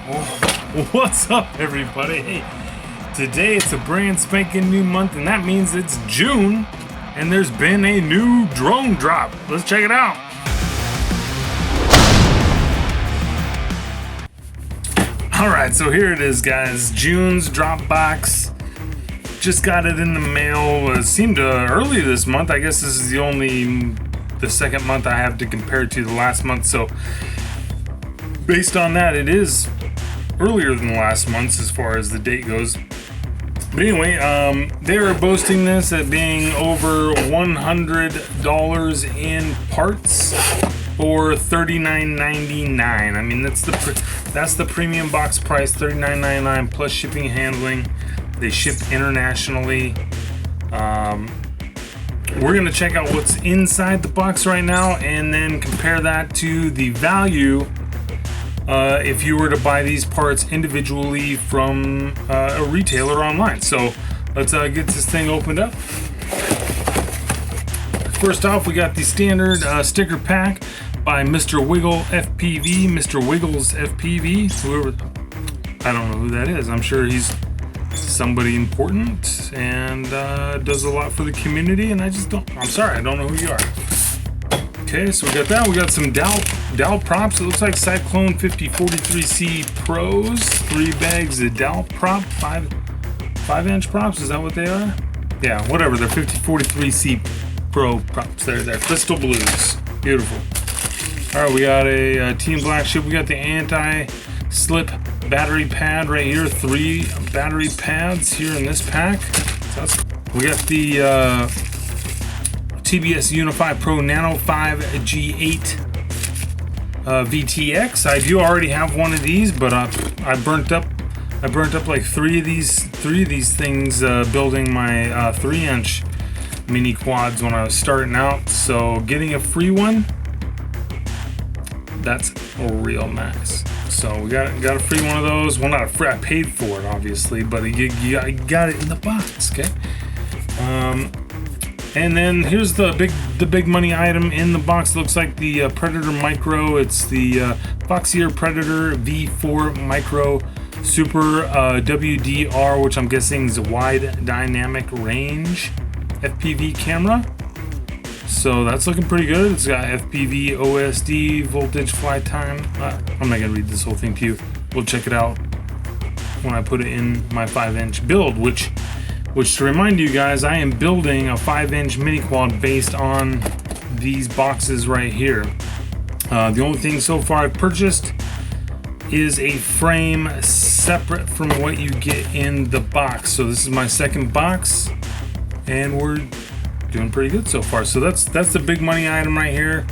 What's up, everybody? Hey, today it's a brand spanking new month, and that means it's June, and there's been a new drone drop. Let's check it out. Alright, so here it is, guys. June's drop box. Just got it in the mail. It seemed early this month. I guess this is the second month I have to compare it to the last month, so based on that, it is earlier than the last month as far as the date goes. But anyway, they are boasting this at being over $100 in parts for $39.99. I mean, that's the premium box price, $39.99 plus shipping and handling. They ship internationally. We're gonna check out what's inside the box right now and then compare that to the value if you were to buy these parts individually from a retailer online. So let's get this thing opened up. First off, we got the standard sticker pack by Mr. Wiggle FPV, Mr. Wiggles FPV. Whoever, I don't know who that is. I'm sure he's somebody important and does a lot for the community, and I don't know who you are. Okay, so we got that. We got some dowel props. It looks like Cyclone 5043C Pros. 3 bags of dowel prop, 5-inch props. Is that what they are? Yeah, whatever. They're 5043C Pro props. They're crystal blues. Beautiful. All right, we got a Team Black Ship. We got the anti-slip battery pad right here. 3 battery pads here in this pack. So we got the TBS Unify Pro Nano 5G8 VTX. I do already have one of these, but I burnt up like three of these things building my 3-inch mini quads when I was starting out. So getting a free one, that's real nice. So we got a free one of those. Well, not a free. I paid for it, obviously, but you got it in the box. Okay. And then here's the big money item in the box. It looks like the Predator Micro. It's the Foxier Predator V4 Micro Super WDR, which I'm guessing is a wide dynamic range FPV camera. So that's looking pretty good. It's got FPV, OSD, voltage, flight time. I'm not gonna read this whole thing to you. We'll check it out when I put it in my 5-inch build, which to remind you guys, I am building a 5-inch mini quad based on these boxes right here. The only thing so far I've purchased is a frame separate from what you get in the box. So this is my second box, and we're doing pretty good so far. So that's the big money item right here,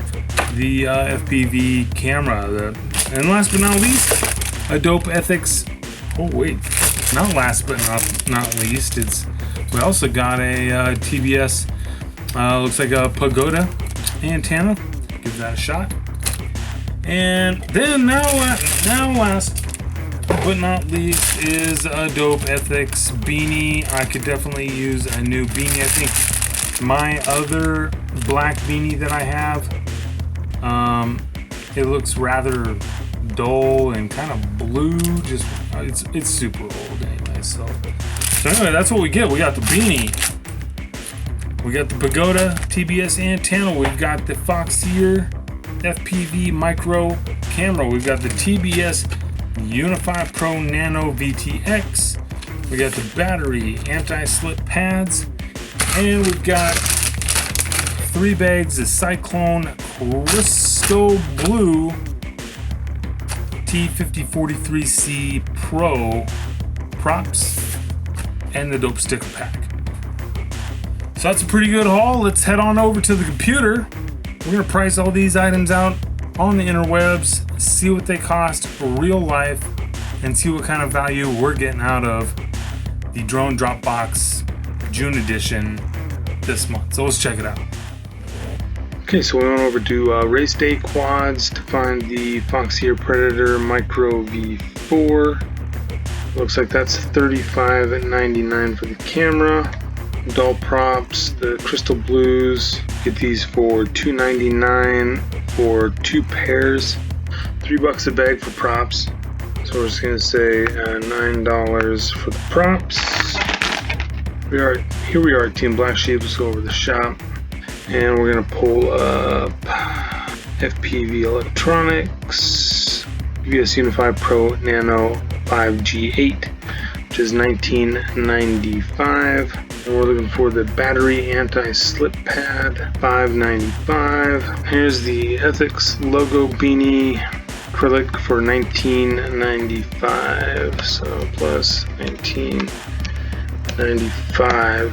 the FPV camera. And last but not least, a dope ethics. Oh wait, not last but not least, we also got a TBS. Looks like a Pagoda antenna. Give that a shot. And then now last but not least is a dope ethics beanie. I could definitely use a new beanie. I think my other black beanie that I have, it looks rather dull and kind of blue. Just it's super old anyway. So anyway, that's what we get. We got the beanie, we got the Pagoda TBS antenna, we've got the Foxier FPV micro camera, we've got the TBS Unify Pro Nano VTX, we got the battery anti-slip pads, and we've got 3 bags of Cyclone Crystal Blue T5043C Pro props and the dope sticker pack. So that's a pretty good haul. Let's head on over to the computer. We're gonna price all these items out on the interwebs, see what they cost for real life, and see what kind of value we're getting out of the drone drop box June edition this month. So let's check it out. Okay, so we went over to Race Day Quads to find the Foxier Predator Micro V4. Looks like that's $35.99 for the camera. Doll props, the crystal blues, get these for $2.99 for 2 pairs. $3 a bag for props. So we're just gonna say $9 for the props. Here we are at Team Black Sheep. Let's go over the shop, and we're gonna pull up FPV Electronics VS Unify Pro Nano 5G8, which is $19.95. And we're looking for the battery anti-slip pad, $5.95. Here's the Ethics logo beanie acrylic for $19.95. So plus $19.95.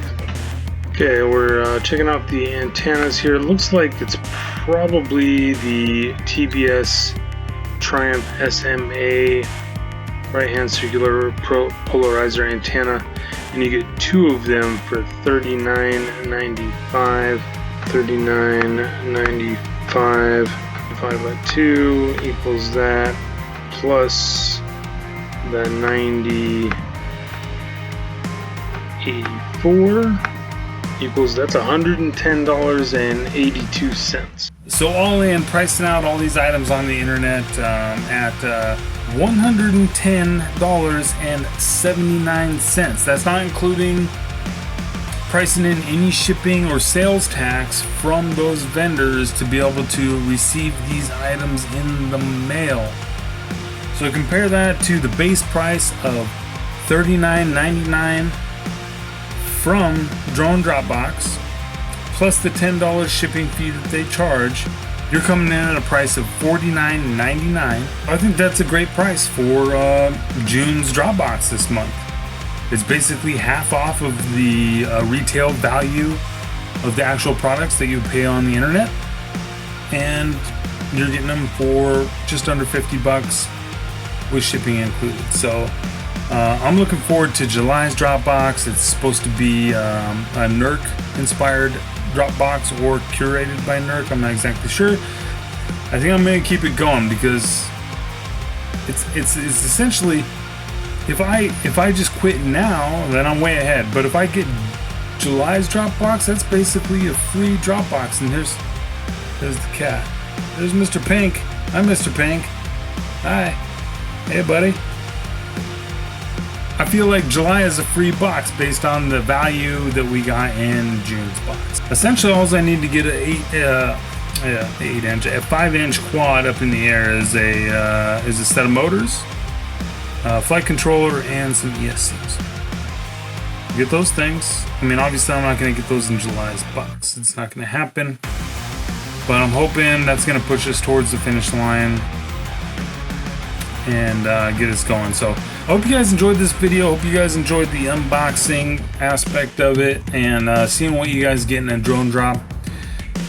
Okay, we're checking out the antennas here. It looks like it's probably the TBS Triumph SMA right-hand circular polarizer antenna, and you get 2 of them for $39.95. $39.95 divided by 2 equals that, plus the $90.84 equals, that's $110.82. So all in, pricing out all these items on the internet at $110.79. That's not including pricing in any shipping or sales tax from those vendors to be able to receive these items in the mail. So compare that to the base price of $39.99 from Drone Dropbox, plus the $10 shipping fee that they charge. You're coming in at a price of $49.99. I think that's a great price for June's Dropbox this month. It's basically half off of the retail value of the actual products that you pay on the internet, and you're getting them for just under $50 with shipping included. So I'm looking forward to July's Dropbox. It's supposed to be a NERC inspired Dropbox or curated by NERC. I'm not exactly sure. I think I'm gonna keep it going because it's essentially, if I just quit now, then I'm way ahead. But if I get July's Dropbox, that's basically a free Dropbox. And there's the cat. There's Mr. Pink. I'm Mr. Pink. Hi. Hey, buddy. I feel like July is a free box based on the value that we got in June's box. Essentially, all I need to get a 5-inch quad up in the air is a set of motors, flight controller, and some ESCs. Get those things. I mean, obviously, I'm not going to get those in July's box. It's not going to happen. But I'm hoping that's going to push us towards the finish line and get us going. So I hope you guys enjoyed this video. Hope you guys enjoyed the unboxing aspect of it and seeing what you guys get in a drone drop.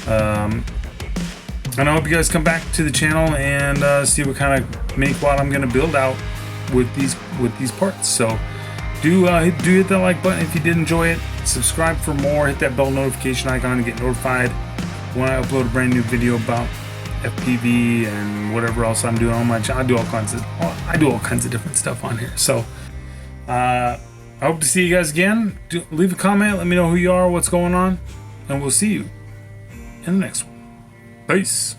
And I hope you guys come back to the channel and see what kind of mini quad I'm going to build out with these parts. So do hit that like button if you did enjoy it. Subscribe for more. Hit that bell notification icon to get notified when I upload a brand new video about FPV and whatever else I'm doing on my channel. I do all kinds of different stuff on here. So I hope to see you guys again. Leave a comment, let me know who you are, what's going on, and we'll see you in the next one. Peace.